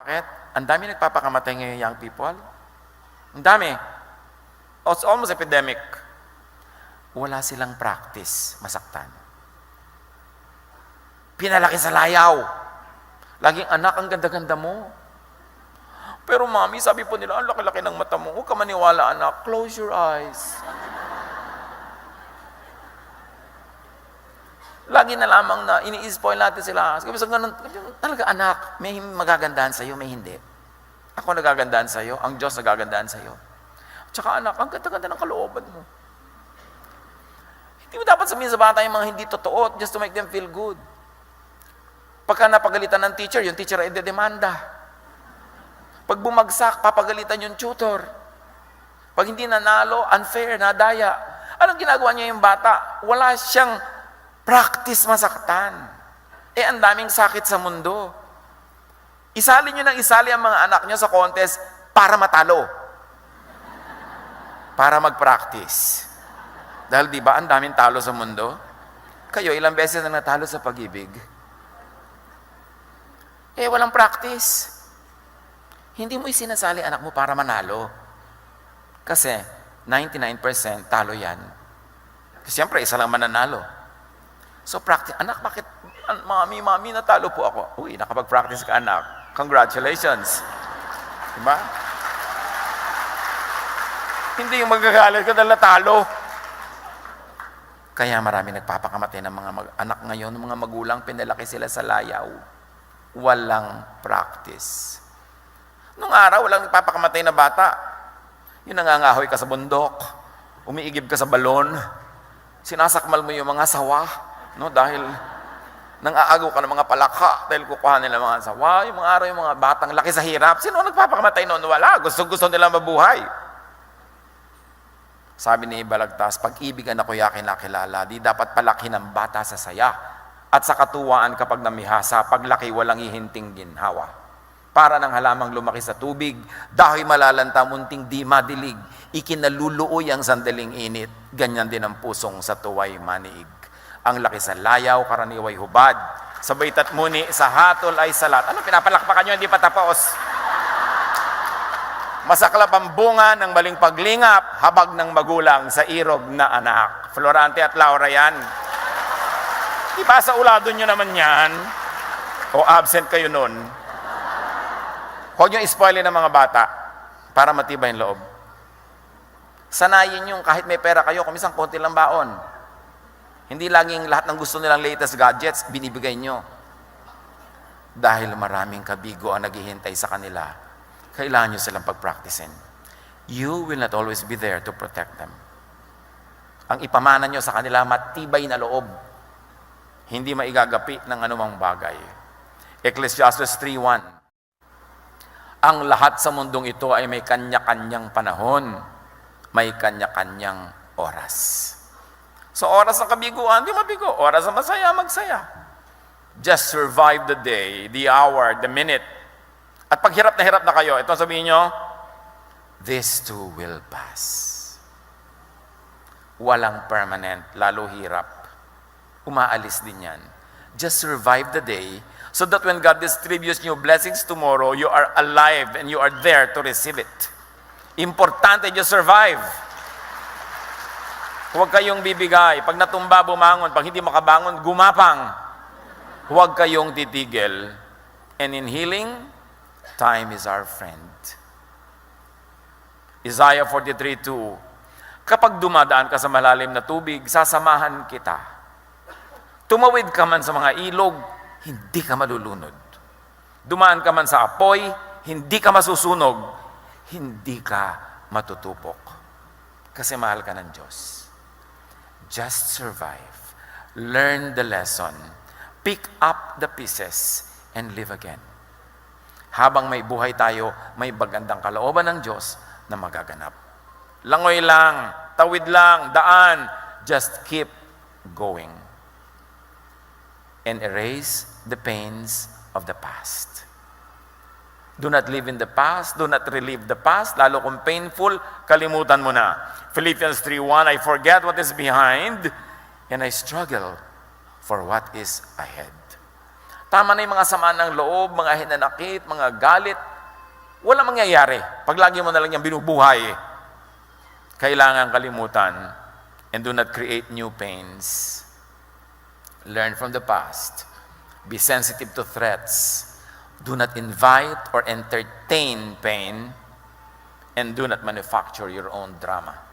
Bakit? Ang dami nagpapakamatay ngayon young people. Ang dami. It's almost epidemic. Wala silang practice masaktan. Pinalaki sa layaw. Laging, anak, ang ganda-ganda mo. Pero mami, sabi po nila, ang laki-laki ng mata mo. Huwag ka maniwala, anak. Close your eyes. Lagi na lamang na ini-spoil natin sila. Sabi sa ganun, talaga anak, may magagandahan sa'yo, may hindi. Ako nagagandahan sa'yo, ang Diyos nagagandahan sa'yo. Tsaka anak, ang ganda-ganda ng kalooban mo. Hindi mo dapat sabihin sa bata yung mga hindi totoo just to make them feel good. Pagka napagalitan ng teacher, yung teacher ay dedemanda. Pag bumagsak, papagalitan yung tutor. Pag hindi nanalo, unfair, nadaya. Anong ginagawa niya yung bata? Wala siyang practice masaktan. Ang daming sakit sa mundo. Isali niyo ng isali ang mga anak niyo sa contest para matalo. Para mag-practice. Dahil di ba, ang daming talo sa mundo? Kayo, ilang beses na natalo sa pag-ibig? Walang practice. Hindi mo isinasali anak mo para manalo. Kasi 99% talo yan. Kasi siyempre, isa lang mananalo. So practice. Anak, bakit? Mami, natalo po ako. Uy, nakapag-practice ka, anak. Congratulations. Diba? Hindi yung magagalit ka dahil natalo. Kaya marami nagpapakamatay ng mga anak ngayon, ng mga magulang, pinalaki sila sa layaw. Walang practice. Nung araw, walang nagpapakamatay na bata. Yung nangangahoy ka sa bundok, umiigib ka sa balon, sinasakmal mo yung mga sawa, no? Dahil nang-aagaw ka ng mga palaka, dahil kukuha nila mga sawa, yung mga araw, yung mga batang laki sa hirap. Sino nagpapakamatay noon? Wala. Gusto nila mabuhay. Sabi ni Balagtas, pag-ibigan ako yakin nakilala, di dapat palaki ng bata sa saya at sa katuwaan kapag namihasa, paglaki walang hihinting ginhawa. Para ng halamang lumaki sa tubig, dahil malalanta munting di madilig, ikinaluluoy ang sandaling init, ganyan din ang pusong sa tuway maniig. Ang laki sa layaw, karaniway hubad, sabay tatmuni, sa hatol ay salat. Ano, pinapalakpakan nyo, hindi pa tapos. Masaklap ang bunga ng maling paglingap, habag ng magulang sa irog na anak. Florante at Laura yan. Di ba sa ulado nyo naman yan? O absent kayo nun? Huwag nyo ispoilin ng mga bata para matibay ang loob. Sanayin yung kahit may pera kayo, kumisang konti lang baon. Hindi laging lahat ng gusto nilang latest gadgets, binibigay nyo. Dahil maraming kabigo ang naghihintay sa kanila, kailangan nyo silang pag-practicein. You will not always be there to protect them. Ang ipamana nyo sa kanila, matibay na loob. Hindi maigagapi ng anumang bagay. Ecclesiastes 3:1. Ang lahat sa mundong ito ay may kanya-kanyang panahon, may kanya-kanyang oras. So oras ng kabiguan, di mabigo. Oras ng masaya, magsaya. Just survive the day, the hour, the minute. At pag hirap na kayo, ito sabihin nyo, this too will pass. Walang permanent, lalo hirap. Umaalis din yan. Just survive the day, so that when God distributes new blessings tomorrow, you are alive and you are there to receive it. Importante you survive. Huwag kayong bibigay. Pag natumba, bumangon. Pag hindi makabangon, gumapang. Huwag kayong titigil. And in healing, time is our friend. Isaiah 43:2. Kapag dumadaan ka sa malalim na tubig, sasamahan kita. Tumawid ka man sa mga ilog, hindi ka malulunod. Dumaan ka man sa apoy, hindi ka masusunog, hindi ka matutupok. Kasi mahal ka ng Diyos. Just survive. Learn the lesson. Pick up the pieces and live again. Habang may buhay tayo, may bagandang kalooban ng Diyos na magaganap. Langoy lang, tawid lang, daan. Just keep going. And erase the pains of the past. Do not live in the past. Do not relive the past. Lalo kung painful, kalimutan mo na. Philippians 3:1, I forget what is behind and I struggle for what is ahead. Tama na yung mga sama ng loob, mga hinanakit, mga galit. Wala mangyayari. Pag lagi mo na lang yung binubuhay, kailangan kalimutan and do not create new pains. Learn from the past. Be sensitive to threats. Do not invite or entertain pain, and do not manufacture your own drama.